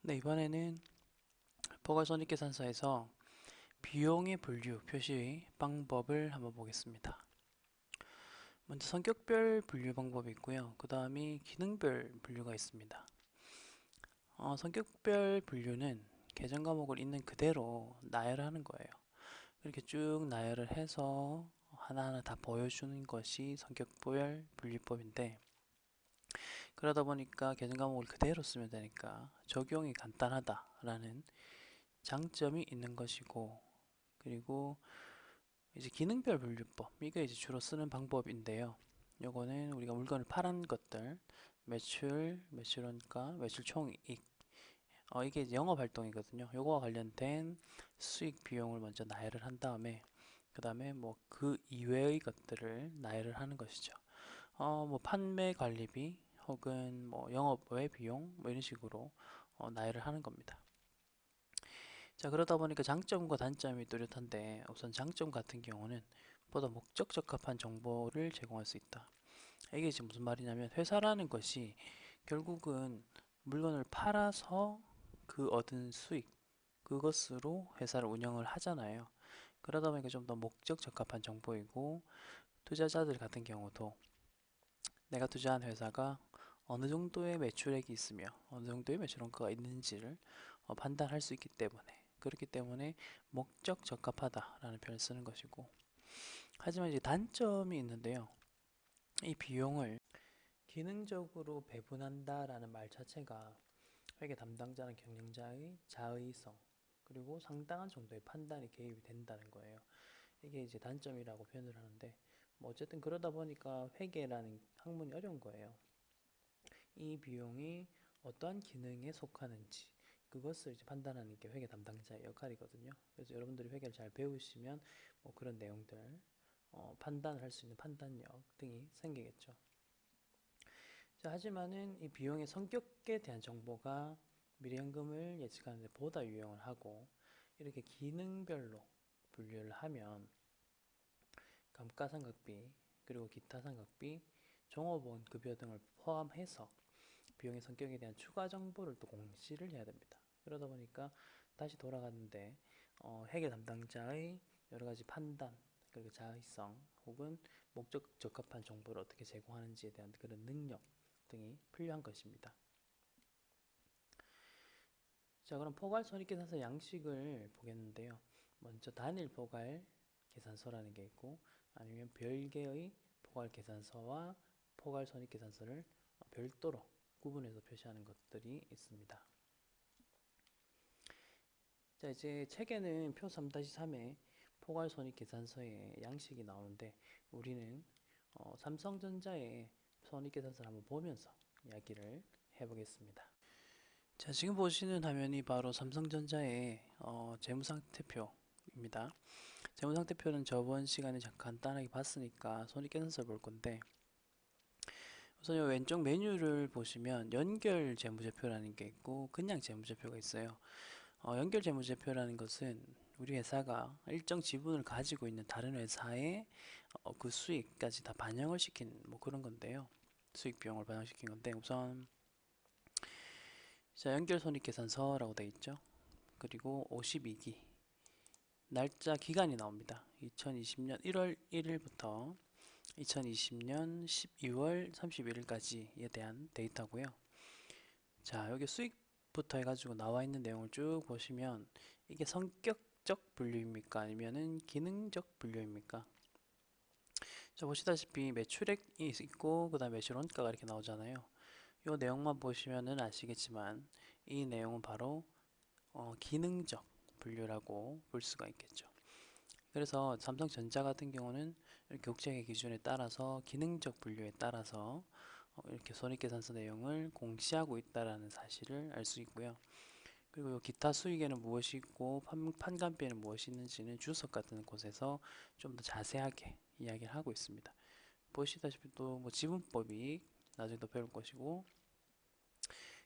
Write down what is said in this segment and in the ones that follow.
네, 이번에는 포괄손익계산서에서 비용의 분류 표시 방법을 한번 보겠습니다. 먼저 성격별 분류 방법이 있고요. 그 다음에 기능별 분류가 있습니다. 성격별 분류는 계정 과목을 있는 그대로 나열하는 거예요. 이렇게 쭉 나열을 해서 하나하나 다 보여주는 것이 성격별 분류법인데, 그러다 보니까 계정 과목을 그대로 쓰면 되니까 적용이 간단하다라는 장점이 있는 것이고, 그리고 이제 기능별 분류법, 이게 이제 주로 쓰는 방법인데요. 요거는 우리가 물건을 팔은 것들, 매출, 매출원가, 매출총익, 이게 이제 영업 활동이거든요. 요거와 관련된 수익 비용을 먼저 나열을 한 다음에, 그 다음에 뭐 그 이외의 것들을 나열을 하는 것이죠. 뭐 판매 관리비 혹은 뭐 영업 외 비용 뭐 이런 식으로 나열을 하는 겁니다. 자, 그러다 보니까 장점과 단점이 뚜렷한데, 우선 장점 같은 경우는 보다 목적 적합한 정보를 제공할 수 있다. 이게 지금 무슨 말이냐면, 회사라는 것이 결국은 물건을 팔아서 그 얻은 수익, 그것으로 회사를 운영을 하잖아요. 그러다 보니까 좀 더 목적 적합한 정보이고, 투자자들 같은 경우도 내가 투자한 회사가 어느 정도의 매출액이 있으며 어느 정도의 매출 원가가 있는지를 판단할 수 있기 때문에, 그렇기 때문에 목적 적합하다라는 표현을 쓰는 것이고, 하지만 이제 단점이 있는데요. 이 비용을 기능적으로 배분한다라는 말 자체가 회계 담당자나 경영자의 자의성, 그리고 상당한 정도의 판단이 개입이 된다는 거예요. 이게 이제 단점이라고 표현을 하는데, 뭐 어쨌든 그러다 보니까 회계라는 학문이 어려운 거예요. 이 비용이 어떠한 기능에 속하는지 그것을 이제 판단하는 게 회계 담당자의 역할이거든요. 그래서 여러분들이 회계를 잘 배우시면 뭐 그런 내용들 판단을 할 수 있는 판단력 등이 생기겠죠. 자, 하지만은 이 비용의 성격에 대한 정보가 미래연금을 예측하는 데 보다 유용을 하고, 이렇게 기능별로 분류를 하면 감가상각비, 그리고 기타 상각비, 종업원 급여 등을 포함해서 비용의 성격에 대한 추가 정보를 또 공시를 해야 됩니다. 그러다 보니까 다시 돌아가는데 회계 담당자의 여러 가지 판단, 그리고 자의성 혹은 목적 적합한 정보를 어떻게 제공하는지에 대한 그런 능력 등이 필요한 것입니다. 자, 그럼 포괄 손익계산서 양식을 보겠는데요. 먼저 단일 포괄 계산서라는 게 있고, 아니면 별개의 포괄 계산서와 포괄 손익계산서를 별도로 구분해서 표시하는 것들이 있습니다. 자, 이제 책에는 표 3-3에 포괄 손익계산서의 양식이 나오는데, 우리는 삼성전자의 손익계산서를 한번 보면서 이야기를 해보겠습니다. 자, 지금 보시는 화면이 바로 삼성전자의 재무상태표입니다. 재무상태표는 저번 시간에 잠깐 간단하게 봤으니까 손익계산서를 볼 건데, 우선 이 왼쪽 메뉴를 보시면 연결 재무제표라는 게 있고 그냥 재무제표가 있어요. 연결 재무제표라는 것은 우리 회사가 일정 지분을 가지고 있는 다른 회사의 그 수익까지 다 반영을 시킨 뭐 그런 건데요. 수익 비용을 반영시킨 건데, 우선 자, 연결 손익계산서라고 되어 있죠. 그리고 52기 날짜 기간이 나옵니다. 2020년 1월 1일부터 2020년 12월 31일까지에 대한 데이터고요. 자, 여기 수익부터 해가지고 나와 있는 내용을 쭉 보시면, 이게 성격적 분류입니까? 아니면은 기능적 분류입니까? 자, 보시다시피 매출액이 있고 그 다음에 매출 원가가 이렇게 나오잖아요. 이 내용만 보시면은 아시겠지만 이 내용은 바로 기능적 분류라고 볼 수가 있겠죠. 그래서 삼성전자 같은 경우는 이렇게 국제회계 기준에 따라서 기능적 분류에 따라서 이렇게 손익계산서 내용을 공시하고 있다는 사실을 알 수 있고요. 그리고 기타 수익에는 무엇이 있고 판관비에는 무엇이 있는지는 주석 같은 곳에서 좀 더 자세하게 이야기를 하고 있습니다. 보시다시피 또 뭐 지분법이 나중에 더 배울 것이고,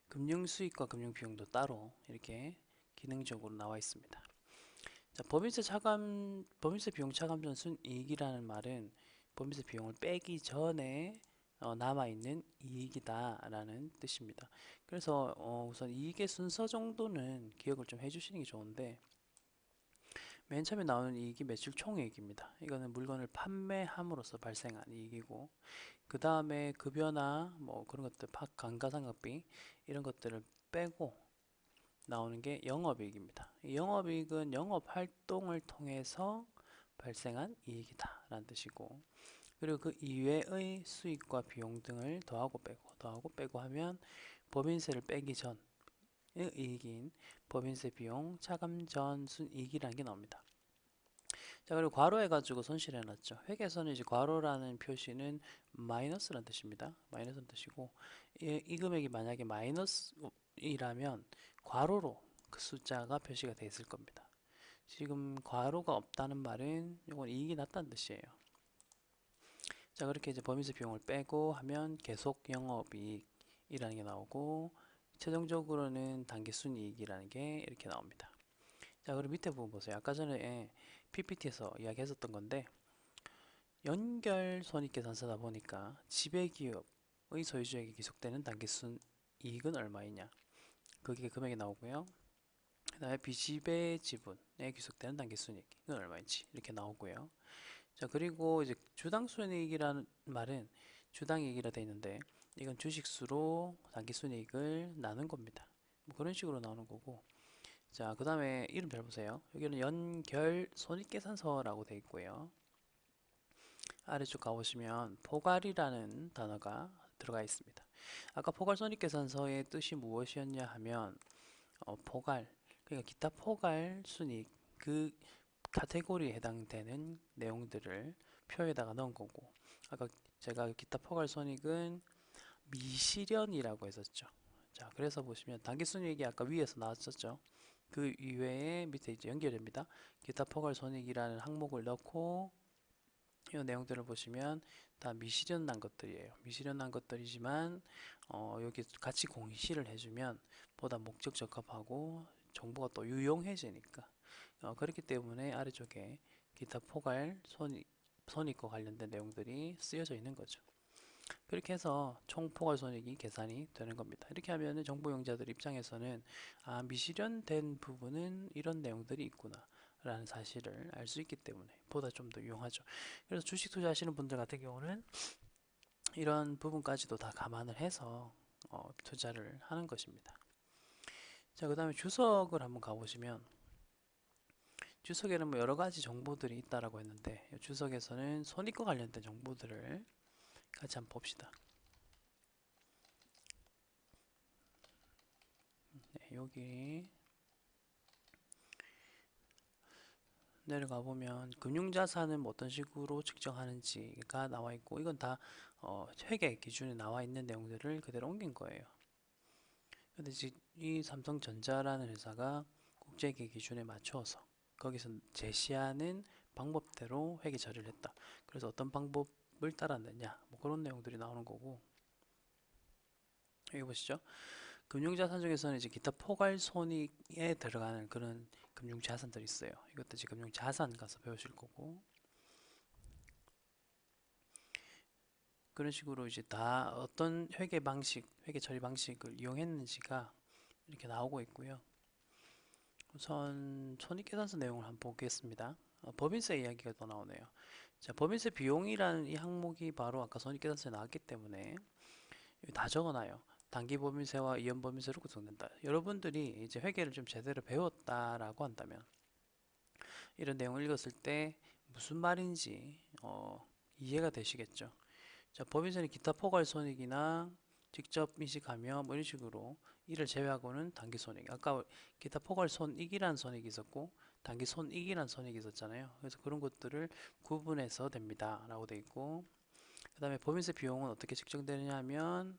금융수익과 금융비용도 따로 이렇게 기능적으로 나와 있습니다. 자, 법인세 비용 차감 전 순이익이라는 말은 법인세 비용을 빼기 전에 남아있는 이익이다 라는 뜻입니다. 그래서 우선 이익의 순서 정도는 기억을 좀 해주시는 게 좋은데, 맨 처음에 나오는 이익이 매출 총이익입니다. 이거는 물건을 판매함으로써 발생한 이익이고, 그 다음에 급여나 뭐 그런 것들, 감가상각비 이런 것들을 빼고 나오는 게 영업이익입니다. 이 영업이익은 영업 활동을 통해서 발생한 이익이다 라는 뜻이고, 그리고 그 이외의 수익과 비용 등을 더하고 빼고 하면 법인세를 빼기 전의 이익인 법인세 비용 차감 전 순이익이라는 게 나옵니다. 자, 그리고 괄호 해가지고 손실해 놨죠. 회계에서는 이제 괄호라는 표시는 마이너스라는 뜻입니다. 마이너스라는 뜻이고, 이 금액이 만약에 마이너스이라면 괄호로 그 숫자가 표시가 되어 있을 겁니다. 지금 괄호가 없다는 말은 이건 이익이 났다는 뜻이에요. 자, 그렇게 이제 법인세 비용을 빼고 하면 계속 영업이익이라는 게 나오고, 최종적으로는 당기순이익이라는 게 이렇게 나옵니다. 자, 그리고 밑에 부분 보세요. 아까 전에 PPT에서 이야기했었던 건데, 연결 손익계산서다 보니까 지배기업의 소유주에게 기속되는 당기순이익은 얼마이냐, 그게 금액이 나오고요. 그 다음에 비지배 지분에 귀속되는 당기순이익은 얼마인지 이렇게 나오고요. 자, 그리고 이제 주당순이익이라는 말은 주당이익이라 되어 있는데, 이건 주식수로 당기순이익을 나눈 겁니다. 뭐 그런 식으로 나오는 거고. 자, 그 다음에 이름 잘 보세요. 여기는 연결 손익계산서라고 되어 있고요. 아래쪽 가보시면 포괄이라는 단어가 들어가 있습니다. 아까 포괄 손익계산서의 뜻이 무엇이었냐 하면, 포괄, 그러니까 기타 포괄 순익, 그 카테고리에 해당되는 내용들을 표에다가 넣은 거고, 아까 제가 기타 포괄 손익은 미실현이라고 했었죠. 자, 그래서 보시면 당기순이익이 아까 위에서 나왔었죠. 그 이외에 밑에 이제 연결됩니다. 기타 포괄 손익이라는 항목을 넣고 이 내용들을 보시면 다 미실현 난 것들이에요. 미실현 난 것들이지만 여기 같이 공시를 해주면 보다 목적 적합하고 정보가 또 유용해지니까, 그렇기 때문에 아래쪽에 기타 포괄 손익과 관련된 내용들이 쓰여져 있는 거죠. 그렇게 해서 총 포괄 손익이 계산이 되는 겁니다. 이렇게 하면은 정보용자들 입장에서는 미실현된 부분은 이런 내용들이 있구나 라는 사실을 알 수 있기 때문에 보다 좀 더 유용하죠. 그래서 주식 투자하시는 분들 같은 경우는 이런 부분까지도 다 감안을 해서 투자를 하는 것입니다. 자, 그 다음에 주석을 한번 가보시면, 주석에는 뭐 여러 가지 정보들이 있다라고 했는데, 주석에서는 손익과 관련된 정보들을 같이 한번 봅시다. 네, 여기 내려가 보면 금융자산은 뭐 어떤 식으로 측정하는지가 나와 있고, 이건 다 회계 기준에 나와 있는 내용들을 그대로 옮긴 거예요. 근데 이 삼성전자라는 회사가 국제회계 기준에 맞춰서 거기서 제시하는 방법대로 회계 처리를 했다. 그래서 어떤 방법을 따랐느냐, 뭐 그런 내용들이 나오는 거고. 여기 보시죠. 금융자산 중에서는 이제 기타 포괄 손익에 들어가는 그런 금융자산들이 있어요. 이것도 이제 금융자산 가서 배우실 거고. 그런 식으로 이제 다 어떤 회계 방식, 회계 처리 방식을 이용했는지가 이렇게 나오고 있고요. 우선 손익계산서 내용을 한번 보겠습니다. 법인세 이야기가 또 나오네요. 자, 법인세 비용이라는 이 항목이 바로 아까 손익계산서에 나왔기 때문에 여기 다 적어놔요. 단기법인세와 이연법인세로 구성된다. 여러분들이 이제 회계를 좀 제대로 배웠다라고 한다면 이런 내용을 읽었을 때 무슨 말인지 이해가 되시겠죠. 자, 법인세는 기타 포괄 손익이나 직접 인식하며 뭐 이런 식으로 이를 제외하고는 단기 손익. 아까 기타 포괄 손익이란 손익이 있었고 단기 손익이란 손익이 있었잖아요. 그래서 그런 것들을 구분해서 됩니다. 라고 돼 있고, 그 다음에 법인세 비용은 어떻게 측정되느냐 하면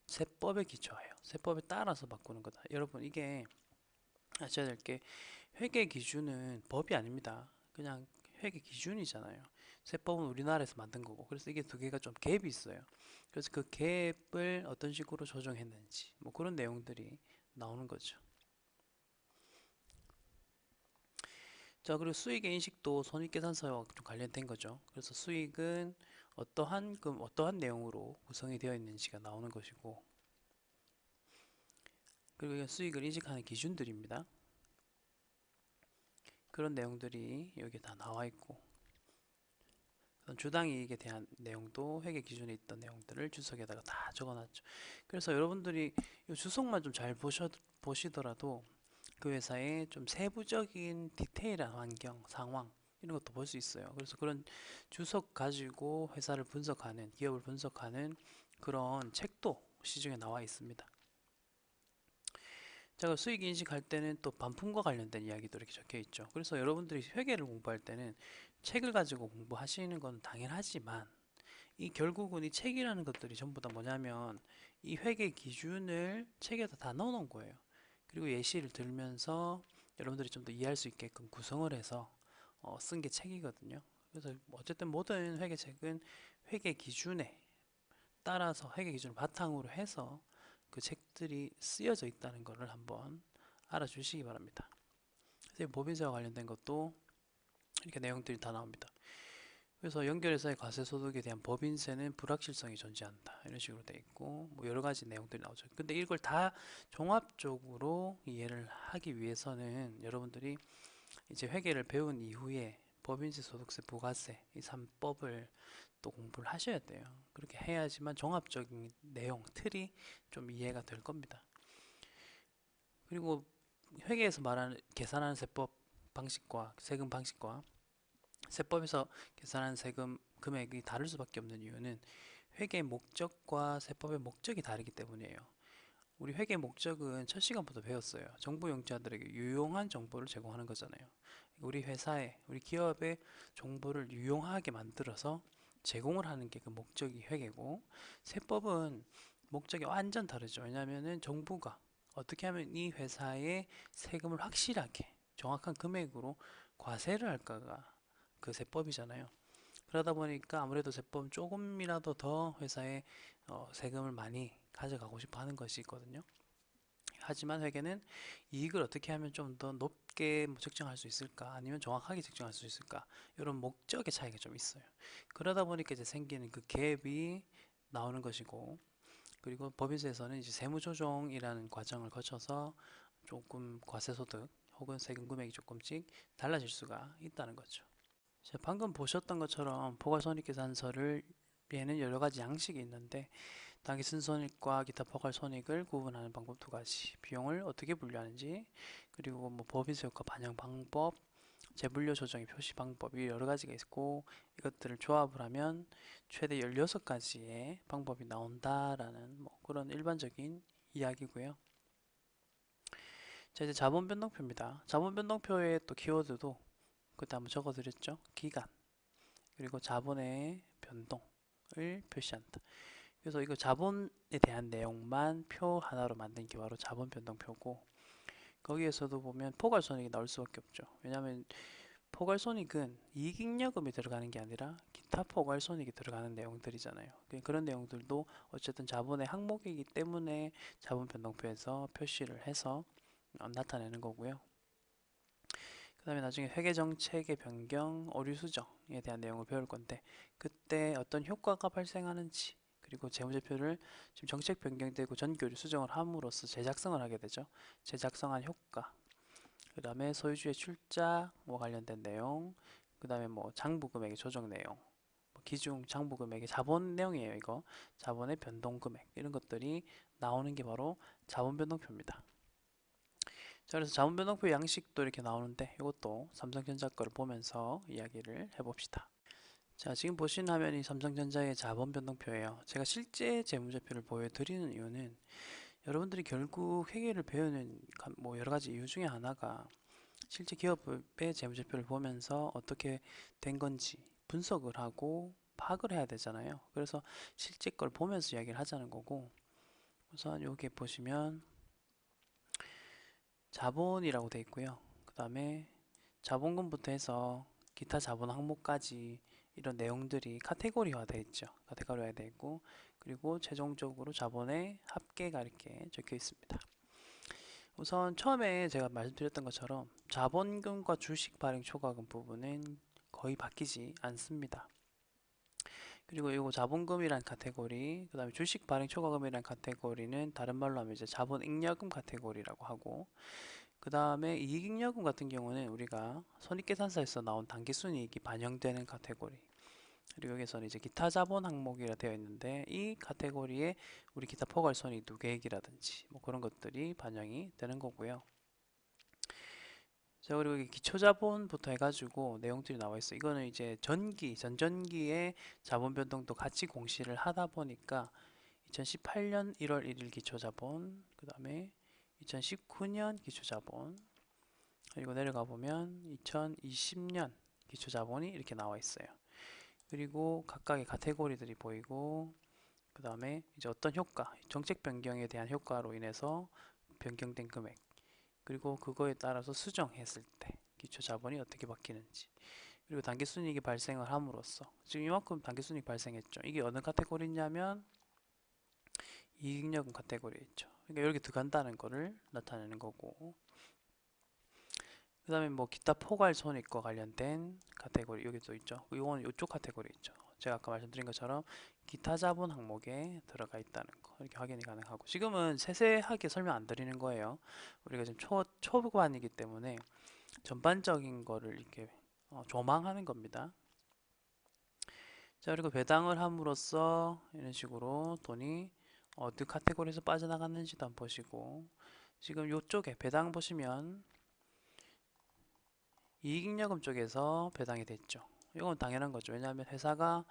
세법에 기초하여 세법에 따라서 바꾸는 거다. 여러분, 이게 아셔야 될 게 회계 기준은 법이 아닙니다. 그냥 회계 기준이잖아요. 세법은 우리나라에서 만든 거고, 그래서 이게 두 개가 좀 갭이 있어요. 그래서 그 갭을 어떤 식으로 조정했는지 뭐 그런 내용들이 나오는 거죠. 자, 그리고 수익의 인식도 손익계산서와 좀 관련된 거죠. 그래서 수익은 어떠한 내용으로 구성이 되어 있는지가 나오는 것이고, 그리고 이건 수익을 인식하는 기준들입니다. 그런 내용들이 여기 다 나와 있고, 주당 이익에 대한 내용도 회계 기준에 있던 내용들을 주석에다가 다 적어놨죠. 그래서 여러분들이 이 주석만 좀 잘 보시더라도 그 회사의 좀 세부적인 디테일한 환경, 상황 이런 것도 볼 수 있어요. 그래서 그런 주석 가지고 회사를 분석하는, 기업을 분석하는 그런 책도 시중에 나와 있습니다. 자, 수익 인식할 때는 또 반품과 관련된 이야기도 이렇게 적혀 있죠. 그래서 여러분들이 회계를 공부할 때는 책을 가지고 공부하시는 건 당연하지만 이 결국은 이 책이라는 것들이 전부 다 뭐냐면 이 회계 기준을 책에다 다 넣어놓은 거예요. 그리고 예시를 들면서 여러분들이 좀 더 이해할 수 있게끔 구성을 해서 쓴 게 책이거든요. 그래서 어쨌든 모든 회계책은 회계 기준에 따라서 회계 기준을 바탕으로 해서 그 책들이 쓰여져 있다는 것을 한번 알아주시기 바랍니다. 그래서 법인세와 관련된 것도 이렇게 내용들이 다 나옵니다. 그래서 연결회사의 과세소득에 대한 법인세는 불확실성이 존재한다. 이런 식으로 돼 있고 뭐 여러 가지 내용들이 나오죠. 근데 이걸 다 종합적으로 이해를 하기 위해서는 여러분들이 이제 회계를 배운 이후에 법인세, 소득세, 부가세 이 3법을 또 공부를 하셔야 돼요. 그렇게 해야지만 종합적인 내용, 틀이 좀 이해가 될 겁니다. 그리고 회계에서 말하는 계산하는 세법 방식과 세금 방식과 세법에서 계산하는 세금 금액이 다를 수밖에 없는 이유는 회계의 목적과 세법의 목적이 다르기 때문이에요. 우리 회계 목적은 첫 시간부터 배웠어요. 정부 용자들에게 유용한 정보를 제공하는 거잖아요. 우리 회사에, 우리 기업의 정보를 유용하게 만들어서 제공을 하는 게 그 목적이 회계고, 세법은 목적이 완전 다르죠. 왜냐하면 정부가 어떻게 하면 이 회사의 세금을 확실하게 정확한 금액으로 과세를 할까가 그 세법이잖아요. 그러다 보니까 아무래도 세법은 조금이라도 더 회사에 세금을 많이 가져가고 싶어 하는 것이 있거든요. 하지만 회계는 이익을 어떻게 하면 좀 더 높게 책정할 수 있을까, 아니면 정확하게 책정할 수 있을까, 이런 목적의 차이가 좀 있어요. 그러다 보니까 이제 생기는 그 갭이 나오는 것이고, 그리고 법인세에서는 이제 세무조정이라는 과정을 거쳐서 조금 과세소득 혹은 세금 금액이 조금씩 달라질 수가 있다는 거죠. 자, 방금 보셨던 것처럼 포괄손익계산서를 얘는 여러 가지 양식이 있는데 당기순손익과 기타 포괄손익을 구분하는 방법 두 가지, 비용을 어떻게 분류하는지, 그리고 뭐 법인세 효과 반영 방법, 재분류 조정의 표시 방법이 여러 가지가 있고 이것들을 조합을 하면 최대 16가지의 방법이 나온다라는 뭐 그런 일반적인 이야기고요. 자, 이제 자본 변동표입니다. 자본 변동표의 또 키워드도 그때 한번 적어드렸죠. 기간, 그리고 자본의 변동을 표시한다. 그래서 이거 자본에 대한 내용만 표 하나로 만든 게 바로 자본 변동표고, 거기에서도 보면 포괄손익이 나올 수밖에 없죠. 왜냐하면 포괄손익은 이익잉여금이 들어가는 게 아니라 기타 포괄손익이 들어가는 내용들이잖아요. 그런 내용들도 어쨌든 자본의 항목이기 때문에 자본 변동표에서 표시를 해서 나타내는 거고요. 그 다음에 나중에 회계정책의 변경, 오류 수정에 대한 내용을 배울 건데 그때 어떤 효과가 발생하는지, 그리고 재무제표를 지금 정책 변경되고 전교류 수정을 함으로써 제작성을 하게 되죠. 제작성한 효과, 그 다음에 소유주의 출자와 관련된 내용, 그 다음에 뭐 장부금액의 조정 내용, 기중 장부금액의 자본 내용이에요. 이거 자본의 변동금액, 이런 것들이 나오는 게 바로 자본변동표입니다. 자, 그래서 자본변동표 양식도 이렇게 나오는데 이것도 삼성전자 거를 보면서 이야기를 해봅시다. 자, 지금 보시는 화면이 삼성전자의 자본변동표예요. 제가 실제 재무제표를 보여드리는 이유는 여러분들이 결국 회계를 배우는 뭐 여러 가지 이유 중에 하나가 실제 기업의 재무제표를 보면서 어떻게 된 건지 분석을 하고 파악을 해야 되잖아요. 그래서 실제 걸 보면서 이야기를 하자는 거고, 우선 여기 보시면 자본이라고 되어 있고요. 그 다음에 자본금부터 해서 기타 자본 항목까지 이런 내용들이 카테고리화 되어 있죠. 카테고리화 되어 있고, 그리고 최종적으로 자본의 합계가 이렇게 적혀 있습니다. 우선 처음에 제가 말씀드렸던 것처럼 자본금과 주식 발행 초과금 부분은 거의 바뀌지 않습니다. 그리고 이거 자본금이란 카테고리, 그 다음에 주식 발행 초과금이란 카테고리는 다른 말로 하면 이제 자본 잉여금 카테고리라고 하고, 그 다음에 이익잉여금 같은 경우는 우리가 손익계산서에서 나온 당기순이익이 반영되는 카테고리. 그리고 여기서는 이제 기타 자본 항목이라 되어 있는데 이 카테고리에 우리 기타 포괄손익 누계액이라든지 뭐 그런 것들이 반영이 되는 거고요. 자, 그리고 여기 기초자본부터 해가지고 내용들이 나와 있어. 이거는 이제 전전기의 자본 변동도 같이 공시를 하다 보니까 2018년 1월 1일 기초자본, 그 다음에 2019년 기초자본, 그리고 내려가 보면 2020년 기초자본이 이렇게 나와 있어요. 그리고 각각의 카테고리들이 보이고, 그 다음에 이제 어떤 효과, 정책 변경에 대한 효과로 인해서 변경된 금액, 그리고 그거에 따라서 수정했을 때 기초자본이 어떻게 바뀌는지, 그리고 단기순이익이 발생을 함으로써 지금 이만큼 단기순이익 발생했죠. 이게 어느 카테고리냐면 이익잉여금 카테고리에 있죠. 그러니까 여기 들어간다는 거를 나타내는 거고, 그 다음에 뭐 기타 포괄손익과 관련된 카테고리 여기도 있죠. 이건 이쪽 카테고리 있죠. 제가 아까 말씀드린 것처럼 기타 자본 항목에 들어가 있다는 거 이렇게 확인이 가능하고, 지금은 세세하게 설명 안 드리는 거예요. 우리가 지금 초반이기 때문에 전반적인 거를 이렇게 조망하는 겁니다. 자, 그리고 배당을 함으로써 이런 식으로 돈이 어느 카테고리에서 빠져나갔는지도 한번 보시고, 지금 이쪽에 배당 보시면 이익잉여금 쪽에서 배당이 됐죠. 이건 당연한 거죠. 왜냐하면 회사가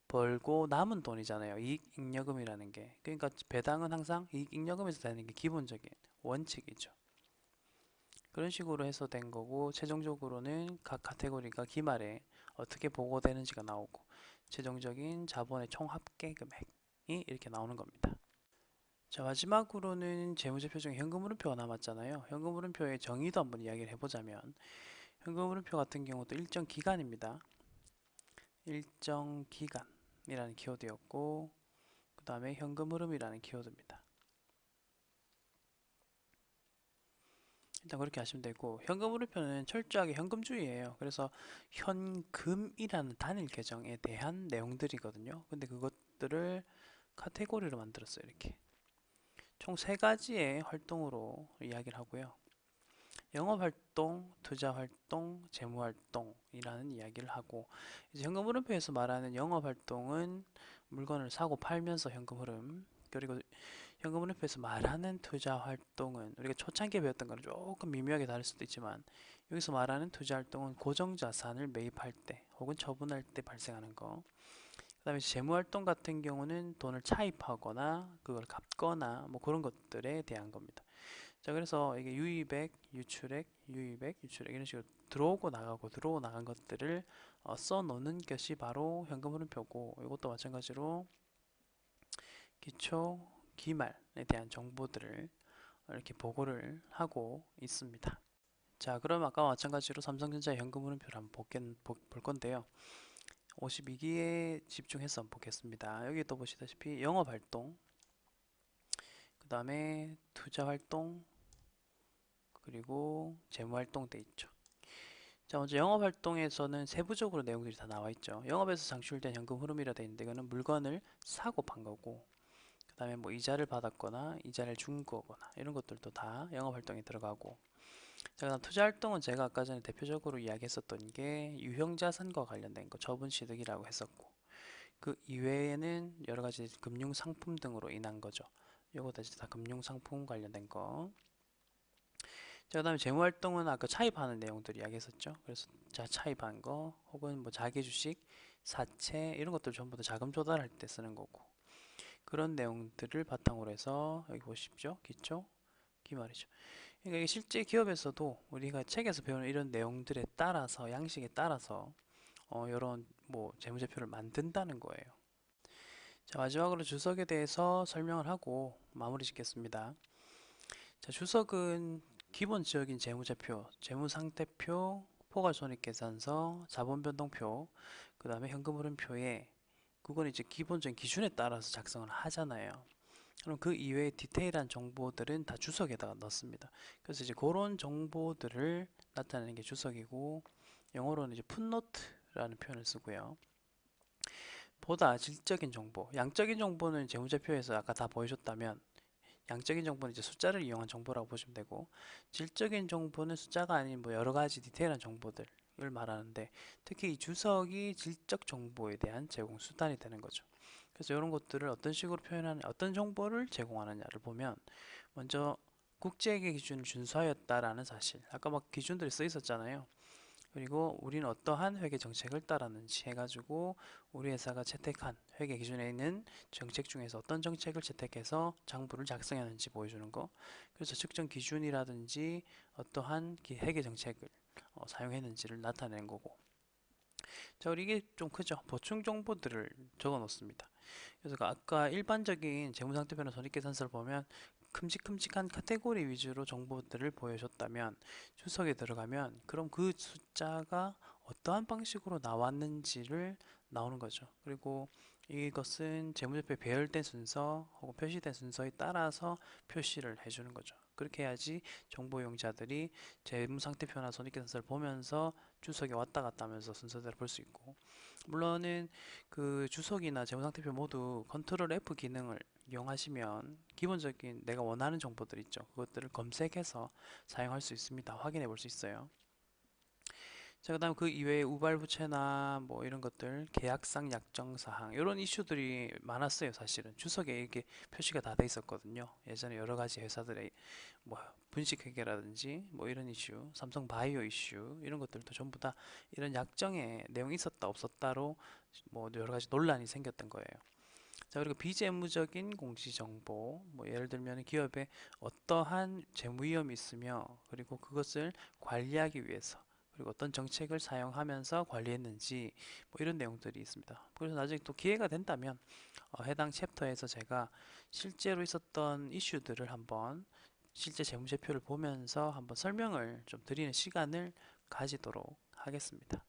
벌고 남은 돈이잖아요. 이익잉여금이라는 게. 그러니까 배당은 항상 이익잉여금에서 되는 게 기본적인 원칙이죠. 그런 식으로 해서 된 거고, 최종적으로는 각 카테고리가 기말에 어떻게 보고되는지가 나오고, 최종적인 자본의 총 합계 금액이 이렇게 나오는 겁니다. 자, 마지막으로는 재무제표 중에 현금흐름표가 남았잖아요. 현금흐름표의 정의도 한번 이야기를 해보자면, 현금흐름표 같은 경우도 일정 기간입니다. 일정 기간이라는 키워드였고, 그 다음에 현금흐름이라는 키워드입니다. 일단 그렇게 하시면 되고, 현금흐름표는 철저하게 현금주의예요. 그래서 현금이라는 단일 계정에 대한 내용들이거든요. 근데 그것들을 카테고리로 만들었어요. 이렇게 총 세 가지의 활동으로 이야기를 하고요. 영업활동, 투자활동, 재무활동이라는 이야기를 하고, 이제 현금흐름표에서 말하는 영업활동은 물건을 사고 팔면서 현금흐름, 그리고 현금흐름표에서 말하는 투자활동은 우리가 초창기에 배웠던 거랑 조금 미묘하게 다를 수도 있지만, 여기서 말하는 투자활동은 고정자산을 매입할 때 혹은 처분할 때 발생하는 거. 그 다음에 재무활동 같은 경우는 돈을 차입하거나 그걸 갚거나 뭐 그런 것들에 대한 겁니다. 자, 그래서 이게 유입액, 유출액, 유입액, 유출액 이런 식으로 들어오고 나가고 들어오고 나간 것들을 써놓는 것이 바로 현금흐름표고, 이것도 마찬가지로 기초 기말에 대한 정보들을 이렇게 보고를 하고 있습니다. 자, 그럼 아까와 마찬가지로 삼성전자의 현금흐름표를 한번 볼 건데요. 52기에 집중해서 한번 보겠습니다. 여기 또 보시다시피 영업활동, 그 다음에 투자활동, 그리고 재무활동 돼 있죠. 자, 먼저 영업활동에서는 세부적으로 내용들이 다 나와 있죠. 영업에서 창출된 현금 흐름이라 돼 있는데 이거는 물건을 사고 판 거고, 그 다음에 뭐 이자를 받았거나 이자를 준 거거나 이런 것들도 다 영업활동에 들어가고, 자, 그다음 투자활동은 제가 아까 전에 대표적으로 이야기했었던 게 유형자산과 관련된 거, 처분취득이라고 했었고, 그 이외에는 여러 가지 금융상품 등으로 인한 거죠. 요거 다 금융상품 관련된 거. 자, 그 다음에 재무활동은 아까 차입하는 내용들 이야기했었죠. 그래서 차입한 거 혹은 뭐 자기주식, 사채 이런 것들 전부 다 자금 조달할 때 쓰는 거고, 그런 내용들을 바탕으로 해서 여기 보십시오. 기초, 기말이죠. 그러니까 이게 실제 기업에서도 우리가 책에서 배우는 이런 내용들에 따라서 양식에 따라서 이런 뭐 재무제표를 만든다는 거예요. 자, 마지막으로 주석에 대해서 설명을 하고 마무리 짓겠습니다. 자, 주석은 기본적인 재무제표, 재무상태표, 포괄손익계산서, 자본변동표, 그 다음에 현금흐름표에 그건 이제 기본적인 기준에 따라서 작성을 하잖아요. 그럼 그 이외의 디테일한 정보들은 다 주석에다가 넣습니다. 그래서 이제 그런 정보들을 나타내는 게 주석이고, 영어로는 이제 풋노트라는 표현을 쓰고요. 보다 질적인 정보, 양적인 정보는 재무제표에서 아까 다 보여줬다면 양적인 정보는 이제 숫자를 이용한 정보라고 보시면 되고, 질적인 정보는 숫자가 아닌 뭐 여러 가지 디테일한 정보들을 말하는데, 특히 이 주석이 질적 정보에 대한 제공 수단이 되는 거죠. 그래서 이런 것들을 어떤 식으로 표현하는, 어떤 정보를 제공하느냐를 보면, 먼저 국제회계 기준을 준수하였다라는 사실, 아까 막 기준들이 써 있었잖아요. 그리고 우리는 어떠한 회계 정책을 따랐는지 해가지고 우리 회사가 채택한 회계 기준에 있는 정책 중에서 어떤 정책을 채택해서 장부를 작성했는지 보여주는 거. 그래서 측정 기준이라든지 어떠한 회계 정책을 사용했는지를 나타내는 거고. 자, 그리고 이게 좀 크죠. 보충 정보들을 적어 놓습니다. 그래서 아까 일반적인 재무상태표나 손익계산서를 보면 큼직큼직한 카테고리 위주로 정보들을 보여줬다면, 주석에 들어가면 그럼 그 숫자가 어떠한 방식으로 나왔는지를 나오는 거죠. 그리고 이것은 재무제표에 배열된 순서 혹은 표시된 순서에 따라서 표시를 해주는 거죠. 그렇게 해야지 정보용자들이 재무상태표나 손익계산서를 보면서 주석에 왔다 갔다 하면서 순서대로 볼 수 있고, 물론은 그 주석이나 재무상태표 모두 컨트롤 F 기능을 이용하시면 기본적인 내가 원하는 정보들 있죠. 그것들을 검색해서 사용할 수 있습니다. 확인해 볼 수 있어요. 자, 그다음 그 이외에 우발부채나 뭐 이런 것들, 계약상 약정사항 이런 이슈들이 많았어요. 사실은 주석에 이게 표시가 다 돼 있었거든요. 예전에 여러 가지 회사들의 뭐 분식회계라든지 뭐 이런 이슈, 삼성 바이오 이슈 이런 것들도 전부 다 이런 약정에 내용이 있었다 없었다로 뭐 여러 가지 논란이 생겼던 거예요. 자, 그리고 비재무적인 공시정보, 뭐 예를 들면 기업에 어떠한 재무 위험이 있으며, 그리고 그것을 관리하기 위해서, 그리고 어떤 정책을 사용하면서 관리했는지, 뭐 이런 내용들이 있습니다. 그래서 나중에 또 기회가 된다면 해당 챕터에서 제가 실제로 있었던 이슈들을 한번 실제 재무제표를 보면서 한번 설명을 좀 드리는 시간을 가지도록 하겠습니다.